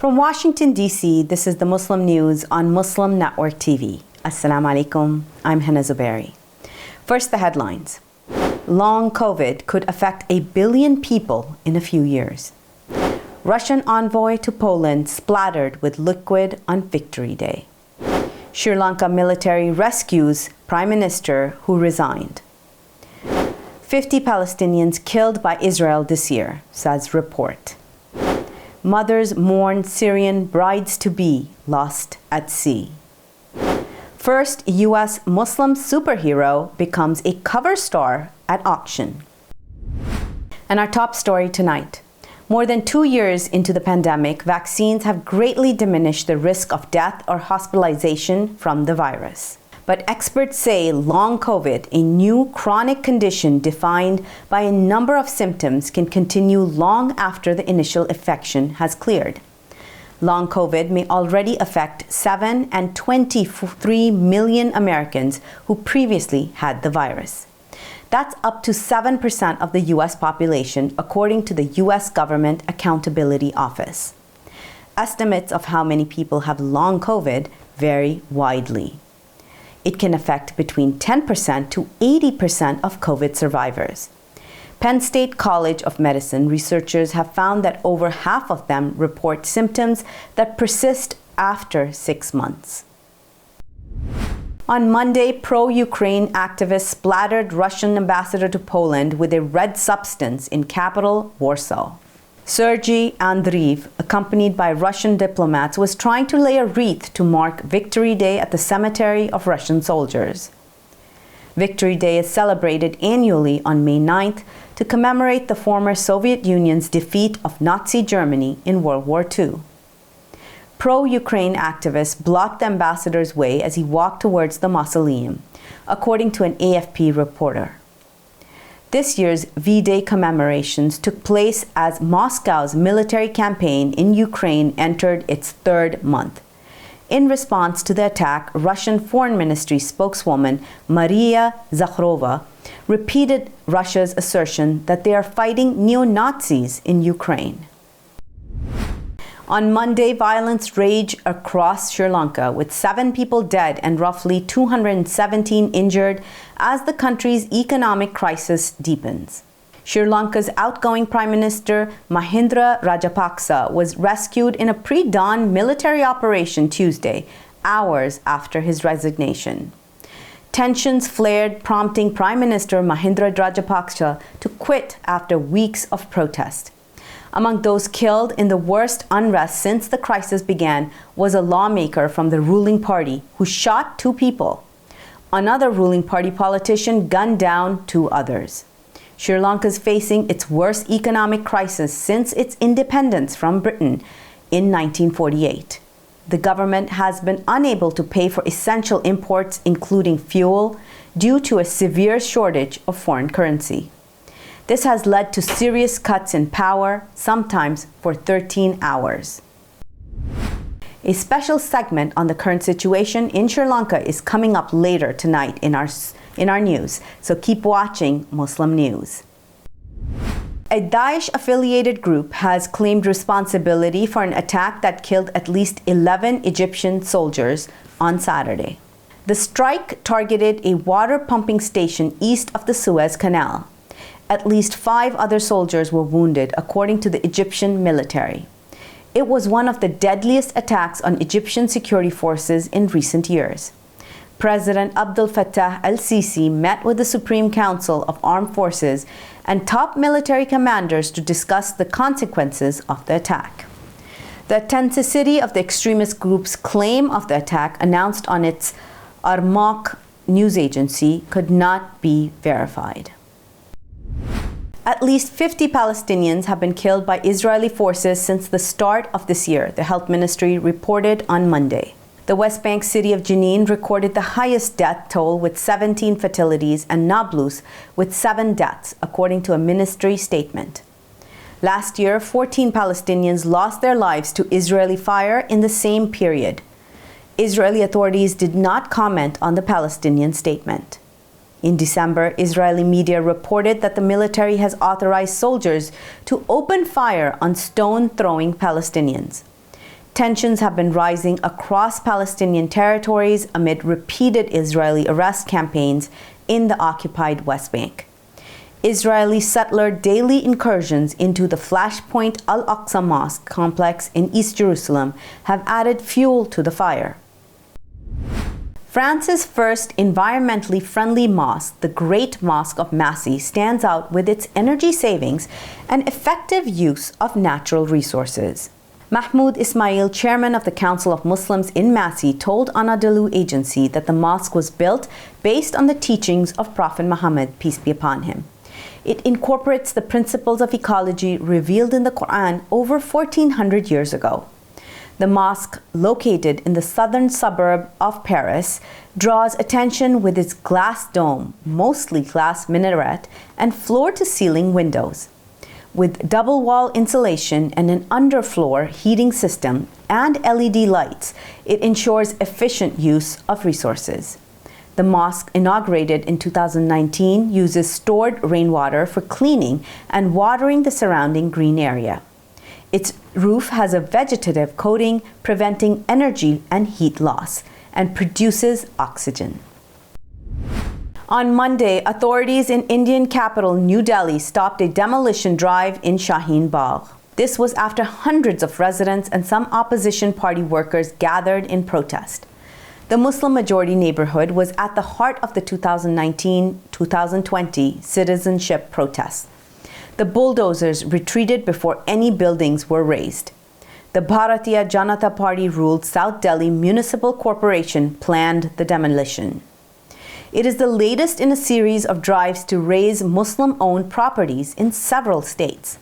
From Washington, D.C., this is the Muslim News on Muslim Network TV. Assalamu alaikum. I'm Hena Zuberi. First, the headlines. Long COVID could affect 1 billion people in a few years. Russian envoy to Poland splattered with liquid on Victory Day. Sri Lanka military rescues Prime Minister who resigned. 50 Palestinians killed by Israel this year, says report. Mothers mourn Syrian brides-to-be lost at sea. First U.S. Muslim superhero becomes a cover star at auction. And our top story tonight. More than 2 years into the pandemic, vaccines have greatly diminished the risk of death or hospitalization from the virus. But experts say long COVID, a new chronic condition defined by a number of symptoms, can continue long after the initial infection has cleared. Long COVID may already affect 7 and 23 million Americans who previously had the virus. That's up to 7% of the U.S. population, according to the U.S. Government Accountability Office. Estimates of how many people have long COVID vary widely. It can affect between 10% to 80% of COVID survivors. Penn State College of Medicine researchers have found that over half of them report symptoms that persist after 6 months. On Monday, pro-Ukraine activists splattered Russian ambassador to Poland with a red substance in capital Warsaw. Sergei Andreev, accompanied by Russian diplomats, was trying to lay a wreath to mark Victory Day at the cemetery of Russian soldiers. Victory Day is celebrated annually on May 9th to commemorate the former Soviet Union's defeat of Nazi Germany in World War II. Pro-Ukraine activists blocked the ambassador's way as he walked towards the mausoleum, according to an AFP reporter. This year's V-Day commemorations took place as Moscow's military campaign in Ukraine entered its 3rd month. In response to the attack, Russian Foreign Ministry spokeswoman Maria Zakharova repeated Russia's assertion that they are fighting neo-Nazis in Ukraine. On Monday, violence raged across Sri Lanka, with 7 people dead and roughly 217 injured as the country's economic crisis deepens. Sri Lanka's outgoing Prime Minister Mahinda Rajapaksa was rescued in a pre-dawn military operation Tuesday, hours after his resignation. Tensions flared, prompting Prime Minister Mahinda Rajapaksa to quit after weeks of protest. Among those killed in the worst unrest since the crisis began was a lawmaker from the ruling party who shot 2 people. Another ruling party politician gunned down 2 others. Sri Lanka is facing its worst economic crisis since its independence from Britain in 1948. The government has been unable to pay for essential imports, including fuel, due to a severe shortage of foreign currency. This has led to serious cuts in power, sometimes for 13 hours. A special segment on the current situation in Sri Lanka is coming up later tonight in our news, so keep watching Muslim News. A Daesh-affiliated group has claimed responsibility for an attack that killed at least 11 Egyptian soldiers on Saturday. The strike targeted a water pumping station east of the Suez Canal. At least 5 other soldiers were wounded, according to the Egyptian military. It was one of the deadliest attacks on Egyptian security forces in recent years. President Abdel Fattah el-Sisi met with the Supreme Council of Armed Forces and top military commanders to discuss the consequences of the attack. The authenticity of the extremist group's claim of the attack, announced on its Armaq news agency, could not be verified. At least 50 Palestinians have been killed by Israeli forces since the start of this year, the Health Ministry reported on Monday. The West Bank city of Jenin recorded the highest death toll with 17 fatalities and Nablus with 7 deaths, according to a ministry statement. Last year, 14 Palestinians lost their lives to Israeli fire in the same period. Israeli authorities did not comment on the Palestinian statement. In December, Israeli media reported that the military has authorized soldiers to open fire on stone-throwing Palestinians. Tensions have been rising across Palestinian territories amid repeated Israeli arrest campaigns in the occupied West Bank. Israeli settler daily incursions into the Flashpoint Al-Aqsa Mosque complex in East Jerusalem have added fuel to the fire. France's first environmentally friendly mosque, the Great Mosque of Massy, stands out with its energy savings and effective use of natural resources. Mahmoud Ismail, chairman of the Council of Muslims in Massy, told Anadolu Agency that the mosque was built based on the teachings of Prophet Muhammad, peace be upon him. It incorporates the principles of ecology revealed in the Quran over 1400 years ago. The mosque, located in the southern suburb of Paris, draws attention with its glass dome, mostly glass minaret, and floor-to-ceiling windows. With double-wall insulation and an underfloor heating system and LED lights, it ensures efficient use of resources. The mosque, inaugurated in 2019, uses stored rainwater for cleaning and watering the surrounding green area. Its roof has a vegetative coating preventing energy and heat loss and produces oxygen. On Monday, authorities in Indian capital New Delhi stopped a demolition drive in Shaheen Bagh. This was after hundreds of residents and some opposition party workers gathered in protest. The Muslim-majority neighborhood was at the heart of the 2019-2020 citizenship protests. The bulldozers retreated before any buildings were razed. The Bharatiya Janata Party-ruled South Delhi Municipal Corporation planned the demolition. It is the latest in a series of drives to raze Muslim-owned properties in several states.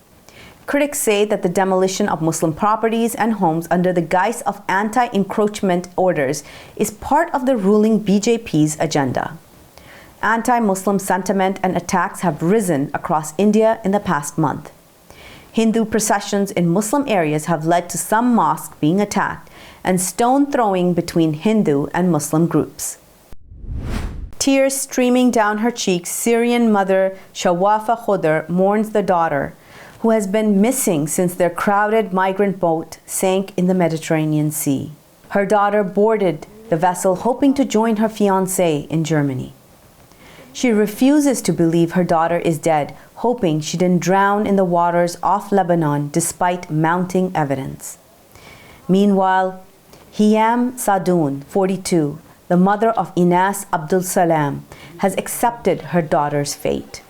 Critics say that the demolition of Muslim properties and homes under the guise of anti-encroachment orders is part of the ruling BJP's agenda. Anti-Muslim sentiment and attacks have risen across India in the past month. Hindu processions in Muslim areas have led to some mosques being attacked and stone throwing between Hindu and Muslim groups. Tears streaming down her cheeks, Syrian mother Shawafa Khudr mourns the daughter who has been missing since their crowded migrant boat sank in the Mediterranean Sea. Her daughter boarded the vessel hoping to join her fiancé in Germany. She refuses to believe her daughter is dead, hoping she didn't drown in the waters off Lebanon despite mounting evidence. Meanwhile, Hiam Sadoun, 42, the mother of Inas Abdul Salam, has accepted her daughter's fate.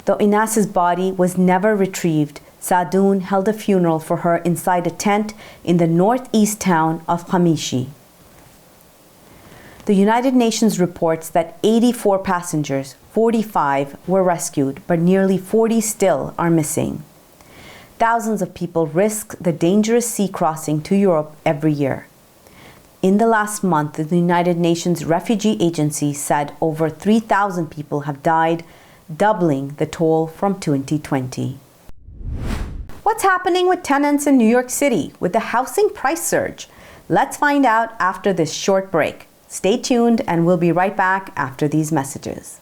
Though Inas's body was never retrieved, Sadoun held a funeral for her inside a tent in the northeast town of Hamishi. The United Nations reports that 84 passengers, 45 were rescued, but nearly 40 still are missing. Thousands of people risk the dangerous sea crossing to Europe every year. In the last month, the United Nations Refugee Agency said over 3,000 people have died, doubling the toll from 2020. What's happening with tenants in New York City with the housing price surge? Let's find out after this short break. Stay tuned and we'll be right back after these messages.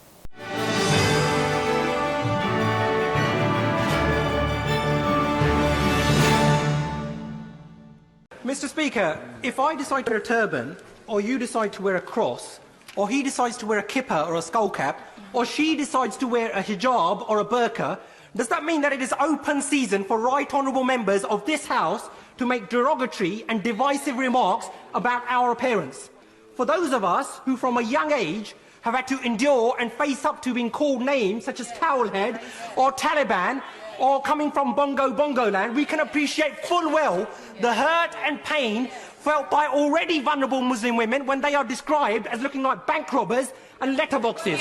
Mr. Speaker, if I decide to wear a turban, or you decide to wear a cross, or he decides to wear a kippah or a skull cap, or she decides to wear a hijab or a burqa, does that mean that it is open season for right honourable members of this House to make derogatory and divisive remarks about our appearance? For those of us who from a young age have had to endure and face up to being called names such as Towelhead or Taliban or coming from Bongo land, we can appreciate full well the hurt and pain felt by already vulnerable Muslim women when they are described as looking like bank robbers and letterboxes.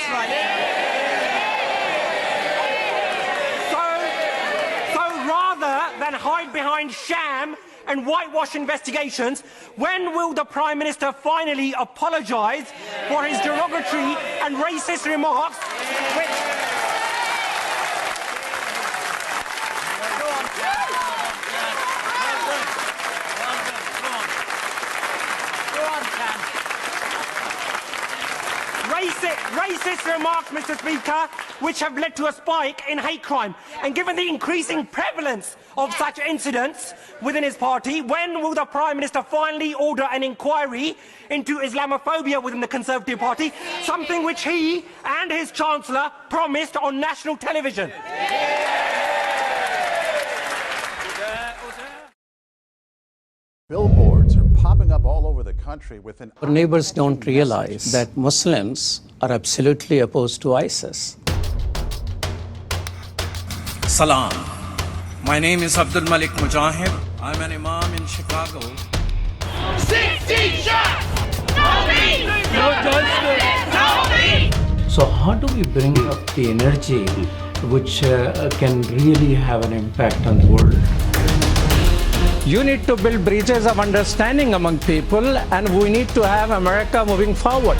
So rather than hide behind sham and whitewash investigations, when will the Prime Minister finally apologise for his derogatory and racist remarks racist remarks, Mr. Speaker, which have led to a spike in hate crime. And given the increasing prevalence of such incidents within his party, when will the Prime Minister finally order an inquiry into Islamophobia within the Conservative Party, something which he and his Chancellor promised on national television? Billboards are popping up all over the country with an... Our neighbors don't realize that Muslims are absolutely opposed to ISIS. Salam. My name is Abdul Malik Mujahid. I'm an imam in Chicago. 16 shots! No me! No justice! No me! So how do we bring up the energy which can really have an impact on the world? You need to build bridges of understanding among people, and we need to have America moving forward.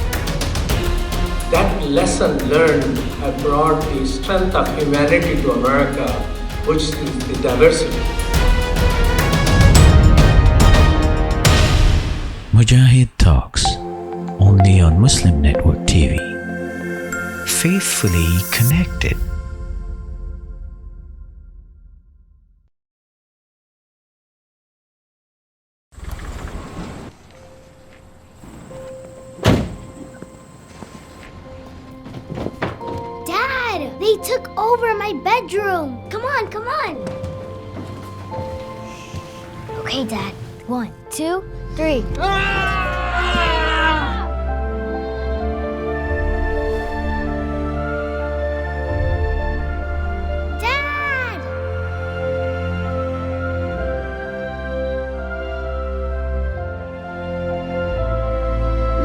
That lesson learned has brought the strength of humanity to America, which is the diversity. Mujahid Talks, only on Muslim Network TV. Faithfully connected. They took over my bedroom. Come on, come on. Okay, Dad. 1, 2, 3. Dad!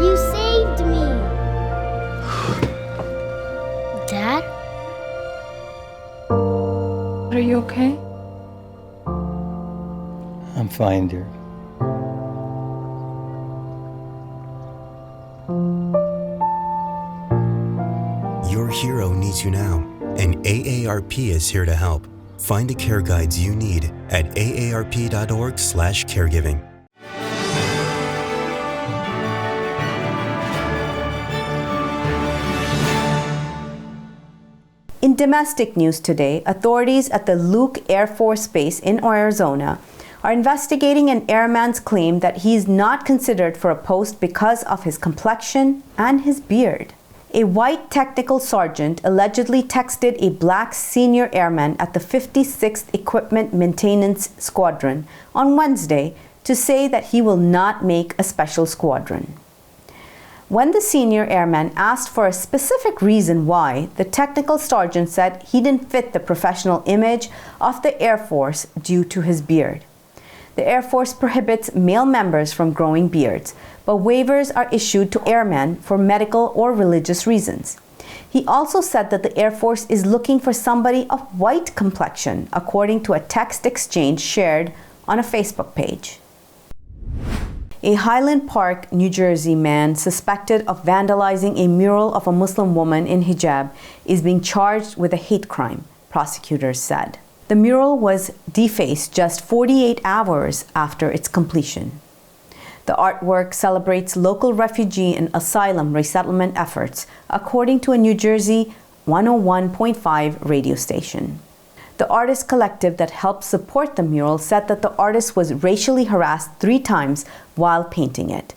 You saved me. Dad? Are you okay? I'm fine, dear. Your hero needs you now, and AARP is here to help. Find the care guides you need at aarp.org/caregiving. In domestic news today, authorities at the Luke Air Force Base in Arizona are investigating an airman's claim that he is not considered for a post because of his complexion and his beard. A white technical sergeant allegedly texted a black senior airman at the 56th Equipment Maintenance Squadron on Wednesday to say that he will not make a special squadron. When the senior airman asked for a specific reason why, the technical sergeant said he didn't fit the professional image of the Air Force due to his beard. The Air Force prohibits male members from growing beards, but waivers are issued to airmen for medical or religious reasons. He also said that the Air Force is looking for somebody of white complexion, according to a text exchange shared on a Facebook page. A Highland Park, New Jersey man suspected of vandalizing a mural of a Muslim woman in hijab is being charged with a hate crime, prosecutors said. The mural was defaced just 48 hours after its completion. The artwork celebrates local refugee and asylum resettlement efforts, according to a New Jersey 101.5 radio station. The artist collective that helped support the mural said that the artist was racially harassed 3 times while painting it.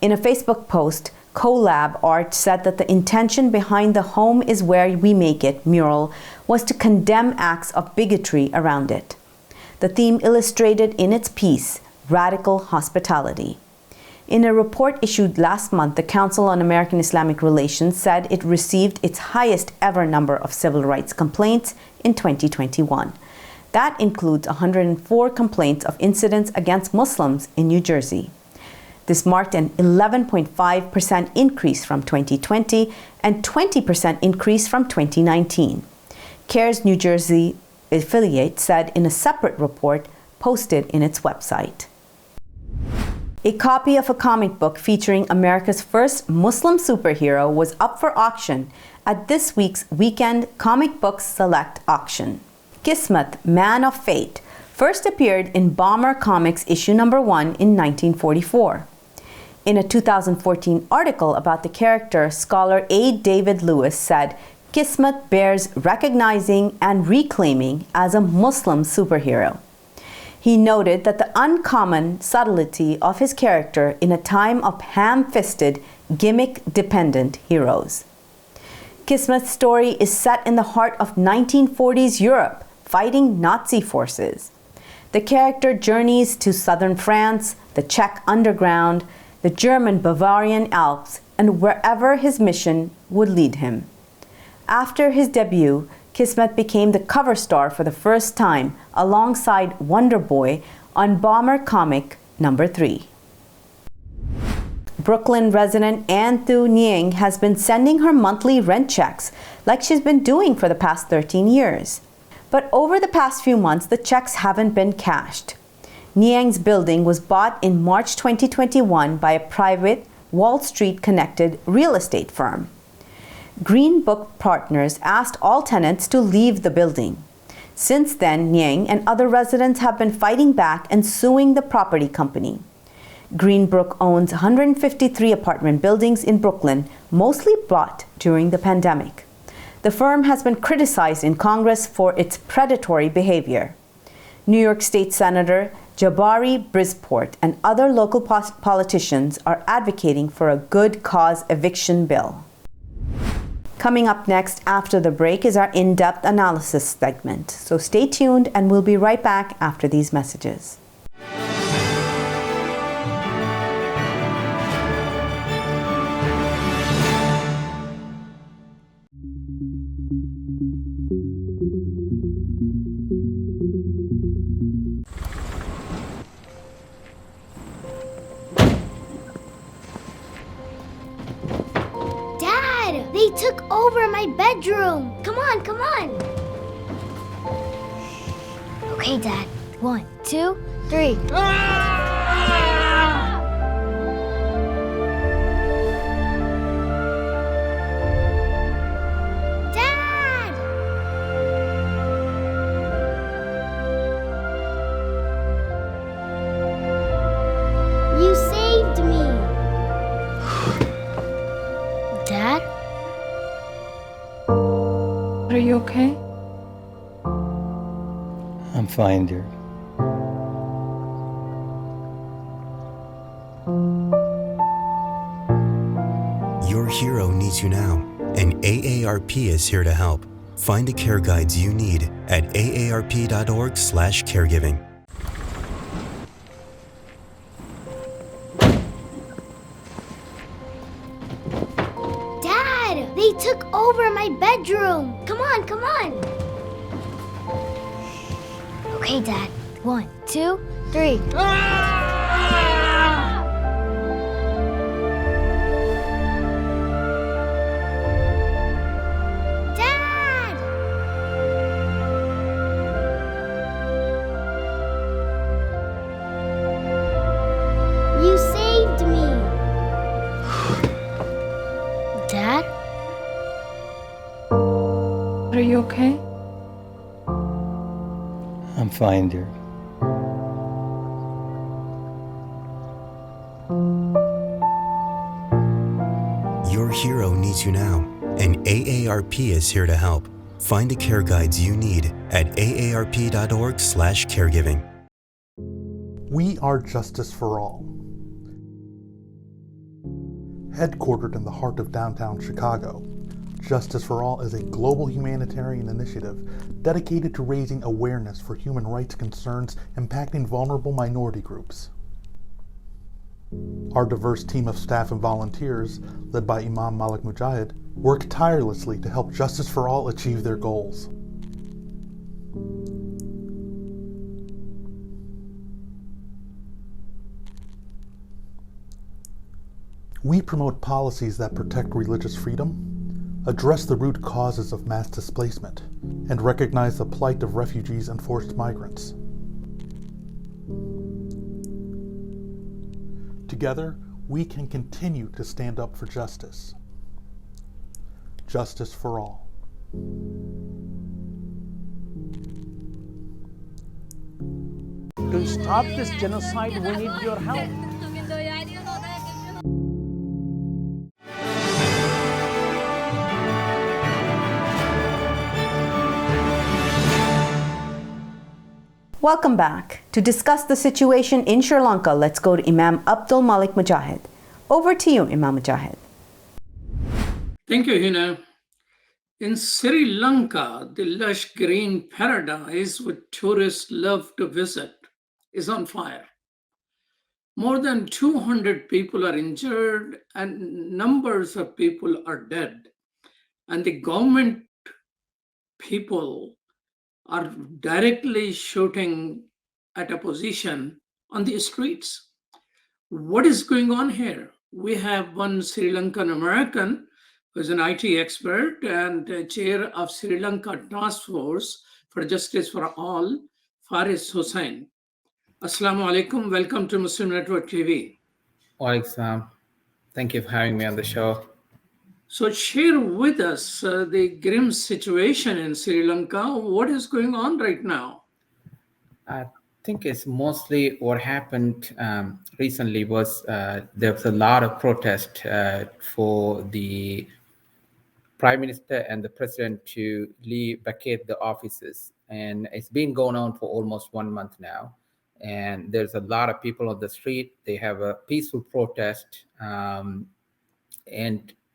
In a Facebook post, Collab Art said that the intention behind the Home is Where We Make It mural was to condemn acts of bigotry around it. The theme illustrated in its piece radical hospitality. In a report issued last month, the Council on American Islamic Relations said it received its highest ever number of civil rights complaints in 2021. That includes 104 complaints of incidents against Muslims in New Jersey. This marked an 11.5% increase from 2020 and 20% increase from 2019. CARE's New Jersey affiliate said in a separate report posted in its website. A copy of a comic book featuring America's first Muslim superhero was up for auction at this week's Weekend Comic Books Select auction. Kismet, Man of Fate, first appeared in Bomber Comics issue number 1 in 1944. In a 2014 article about the character, scholar A. David Lewis said, Kismet bears recognizing and reclaiming as a Muslim superhero. He noted that the uncommon subtlety of his character in a time of ham-fisted, gimmick-dependent heroes. Kismet's story is set in the heart of 1940s Europe, fighting Nazi forces. The character journeys to southern France, the Czech underground, the German Bavarian Alps, and wherever his mission would lead him. After his debut, Kismet became the cover star for the first time alongside Wonder Boy on Bomber Comic number 3. Brooklyn resident Ann Thu Nhieng has been sending her monthly rent checks like she's been doing for the past 13 years. But over the past few months, the checks haven't been cashed. Nhieng's building was bought in March 2021 by a private, Wall Street-connected real estate firm. Green Book Partners asked all tenants to leave the building. Since then, Nhieng and other residents have been fighting back and suing the property company. Greenbrook owns 153 apartment buildings in Brooklyn, mostly bought during the pandemic. The firm has been criticized in Congress for its predatory behavior. New York State Senator Jabari Brisport and other local politicians are advocating for a good cause eviction bill. Coming up next after the break is our in-depth analysis segment. So stay tuned and we'll be right back after these messages. They took over my bedroom. Come on, come on. Okay, Dad. 1, 2, 3. Dad! You saved me. Dad? Are you okay? I'm fine, dear. Your hero needs you now, and AARP is here to help. Find the care guides you need at aarp.org/caregiving. Dad, they took over my bedroom. Come on, come on. Okay, Dad. 1, 2, 3. Dad! You saved me. Dad? Are you okay? I'm fine, dear. Your hero needs you now, and AARP is here to help. Find the care guides you need at aarp.org/caregiving. We are Justice for All. Headquartered in the heart of downtown Chicago, Justice for All is a global humanitarian initiative dedicated to raising awareness for human rights concerns impacting vulnerable minority groups. Our diverse team of staff and volunteers, led by Imam Malik Mujahid, work tirelessly to help Justice for All achieve their goals. We promote policies that protect religious freedom, address the root causes of mass displacement, and recognize the plight of refugees and forced migrants. Together, we can continue to stand up for justice. Justice for all. To stop this genocide, we need your help. Welcome back. To discuss the situation in Sri Lanka, let's go to Imam Abdul Malik Mujahid. Over to you, Imam Mujahid. Thank you, Hena. In Sri Lanka, the lush green paradise which tourists love to visit is on fire. More than 200 people are injured and numbers of people are dead. And the government people are directly shooting at opposition on the streets. What is going on here? We have one Sri Lankan American who is an IT expert and chair of Sri Lanka Task Force for Justice for All, Faris Hussain. Assalamu alaikum. Welcome to Muslim Network TV. Walaikum. Thank you for having me on the show. So share with us the grim situation in Sri Lanka. What is going on right now? I think it's mostly what happened recently was there was a lot of protest for the Prime Minister and the President to vacate the offices. And it's been going on for almost 1 month now. And there's a lot of people on the street. They have a peaceful protest. And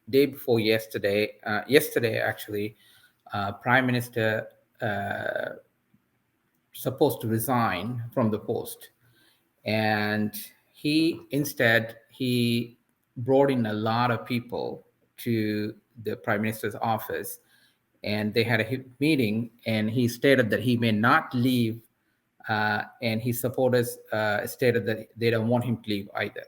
day before yesterday actually, Prime Minister supposed to resign from the post, and he brought in a lot of people to the Prime Minister's office, and they had a meeting, and he stated that he may not leave, and his supporters stated that they don't want him to leave either.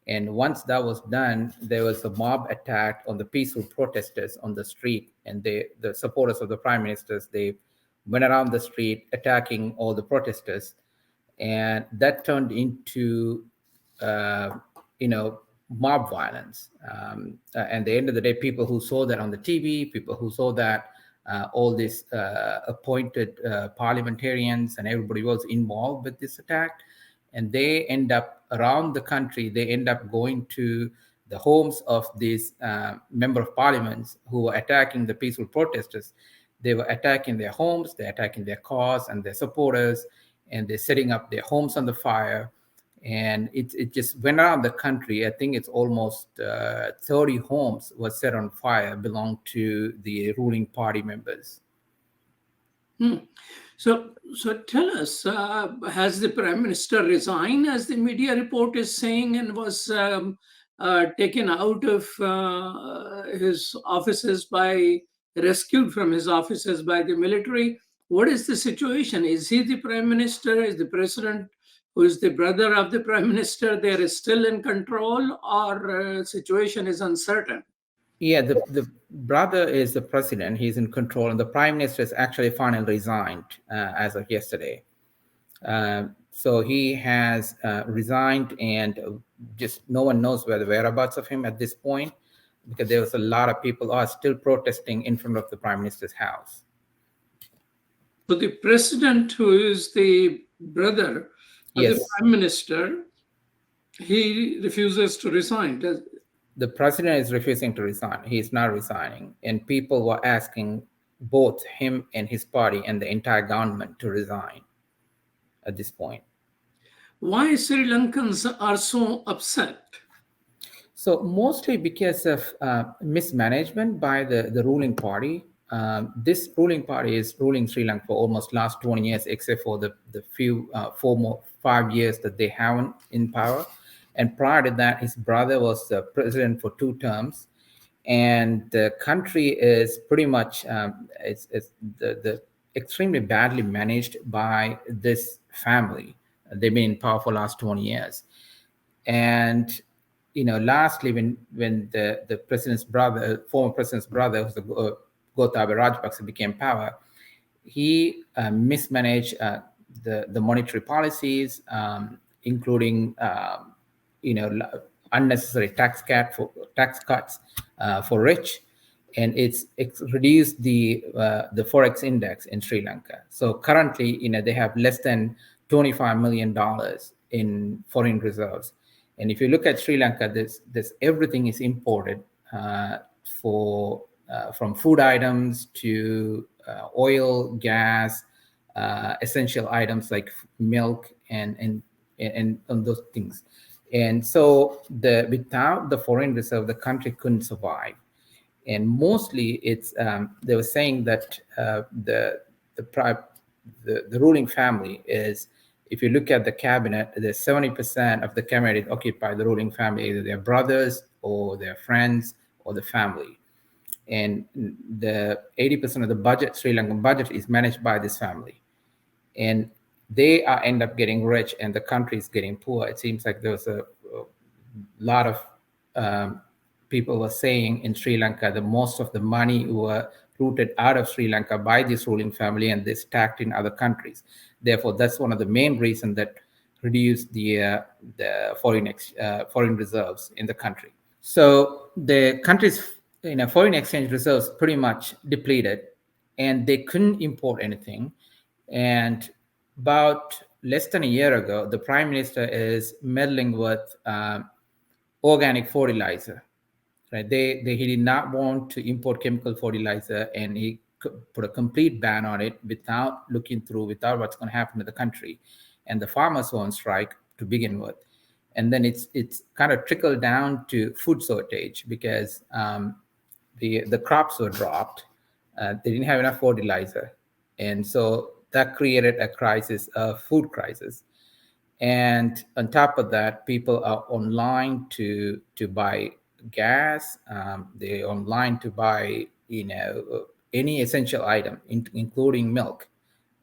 And once that was done, there was a mob attack on the peaceful protesters on the street, and the supporters of the Prime Ministers, they went around the street attacking all the protesters, and that turned into mob violence. And at the end of the day, people who saw that on the TV, people who saw that all these appointed parliamentarians and everybody was involved with this attack, and they end up around the country, they end up going to the homes of these member of parliaments who were attacking the peaceful protesters. They were attacking their homes, they're attacking their cars and their supporters, and they're setting up their homes on the fire. And it just went around the country. I think it's almost 30 homes were set on fire, belong to the ruling party members. So tell us, has the Prime Minister resigned, as the media report is saying, and was taken out of his offices rescued from his offices by the military? What is the situation? Is he the Prime Minister? Is the President, who is the brother of the Prime Minister, there is still in control, or situation is uncertain? Yeah, the brother is the president. He's in control, and the Prime Minister has actually finally resigned as of yesterday. So he has resigned, and just no one knows where the whereabouts of him at this point, because there was a lot of people are still protesting in front of the Prime Minister's house. So the president, who is the brother of the Prime Minister, he refuses to resign. The president is refusing to resign. He's not resigning. And people were asking both him and his party and the entire government to resign at this point. Why Sri Lankans are so upset? So mostly because of mismanagement by the ruling party. This ruling party is ruling Sri Lanka for almost last 20 years, except for the few 5 years that they haven't in power. And prior to that, his brother was the president for 2 terms. And the country is pretty much it's extremely badly managed by this family. They've been in power for the last 20 years. And lastly, when the president's brother, former president's brother, who's the Gotabaya Rajapaksa, became power, he mismanaged the monetary policies, including unnecessary tax cuts for rich, and it's reduced the forex index in Sri Lanka. So currently, they have less than $25 million in foreign reserves. And if you look at Sri Lanka, this everything is imported from food items to oil, gas, essential items like milk and those things. And so without the foreign reserve, the country couldn't survive. And mostly it's they were saying that the ruling family is, if you look at the cabinet, there's 70% of the cabinet occupied by the ruling family, either their brothers or their friends or the family. And the 80% of the budget, Sri Lankan budget, is managed by this family. And they end up getting rich and the country is getting poor. It seems like there was a lot of people were saying in Sri Lanka that most of the money were rooted out of Sri Lanka by this ruling family and they stacked in other countries. Therefore, that's one of the main reasons that reduced the foreign reserves in the country. So the country's foreign exchange reserves pretty much depleted, and they couldn't import anything. And about less than a year ago, the prime minister is meddling with organic fertilizer. Right? He did not want to import chemical fertilizer, and he put a complete ban on it without without what's going to happen to the country. And the farmers were on strike to begin with. And then it's kind of trickled down to food shortage because the crops were dropped. They didn't have enough fertilizer. And so that created a crisis, a food crisis. And on top of that, people are online to buy gas. They're online to buy, any essential item, including milk.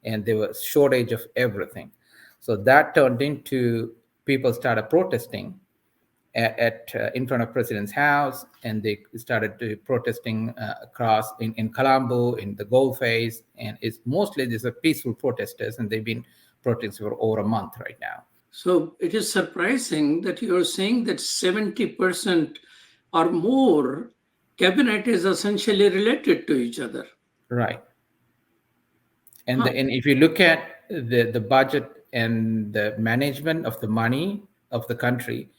And there was shortage of everything. So that turned into people started protesting in front of President's house, and they started protesting across in Colombo, in the Goldface, and it's mostly these are peaceful protesters, and they've been protesting for over a month right now. So it is surprising that you're saying that 70% or more cabinet is essentially related to each other. Right. And and if you look at the budget and the management of the money of the country,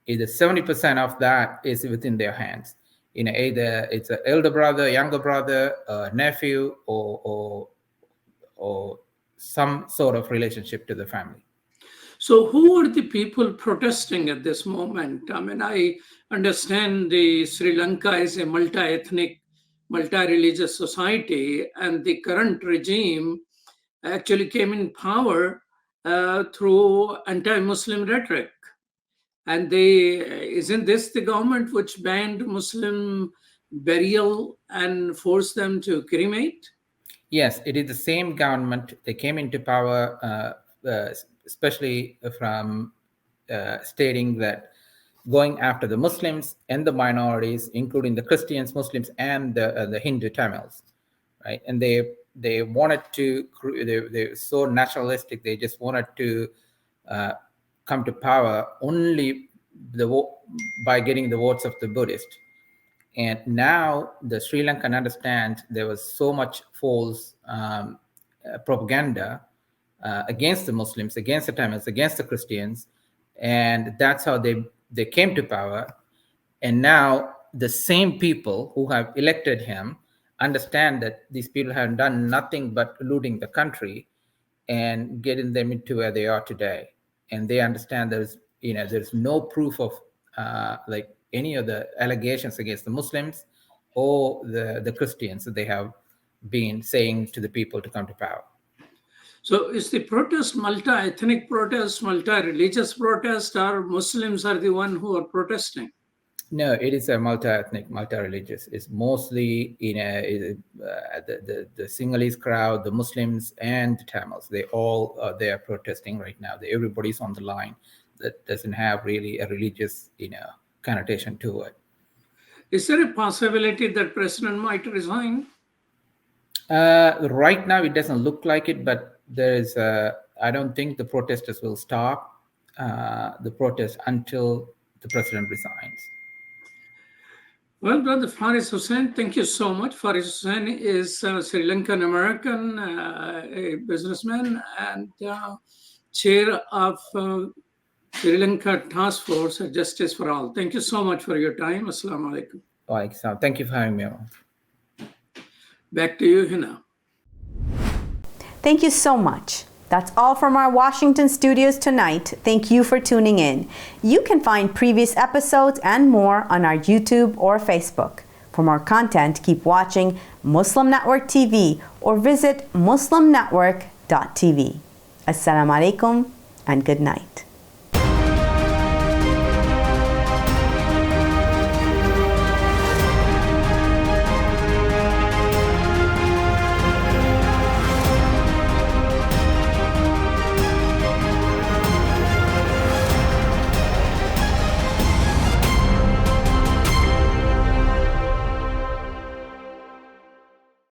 either 70% of that is within their hands. Either it's an elder brother, younger brother, a nephew, or some sort of relationship to the family. So who are the people protesting at this moment? I mean, I understand the Sri Lanka is a multi-ethnic, multi-religious society, and the current regime actually came in power through anti-Muslim rhetoric. And isn't this the government which banned Muslim burial and forced them to cremate? Yes, it is the same government. They came into power, especially from stating that going after the Muslims and the minorities, including the Christians, Muslims, and the Hindu Tamils, right? And they wanted to, they're so nationalistic, they just wanted to come to power only by getting the votes of the Buddhists. And now the Sri Lankan understands there was so much false propaganda against the Muslims, against the Tamils, against the Christians, and that's how they came to power. And now the same people who have elected him understand that these people have done nothing but looting the country and getting them into where they are today. And they understand there's no proof of like any of the allegations against the Muslims or the Christians that they have been saying to the people to come to power. So is the protest multi-ethnic protest, multi-religious protest, or Muslims are the one who are protesting? No, it is a multi-ethnic, multi-religious. It's mostly the Sinhalese crowd, the Muslims, and the Tamils. They all are there protesting right now. Everybody's on the line that doesn't have really a religious, connotation to it. Is there a possibility that President might resign? Right now, it doesn't look like it, but I don't think the protesters will stop the protest until the president resigns. Well, Brother Faris Hussain, thank you so much. Faris Hussain is a Sri Lankan American, a businessman, and chair of Sri Lanka Task Force at Justice for All. Thank you so much for your time. Assalamu alaikum. Thank you for having me on. Back to you, Hena. Thank you so much. That's all from our Washington studios tonight. Thank you for tuning in. You can find previous episodes and more on our YouTube or Facebook. For more content, keep watching Muslim Network TV or visit muslimnetwork.tv. Assalamu alaikum and good night.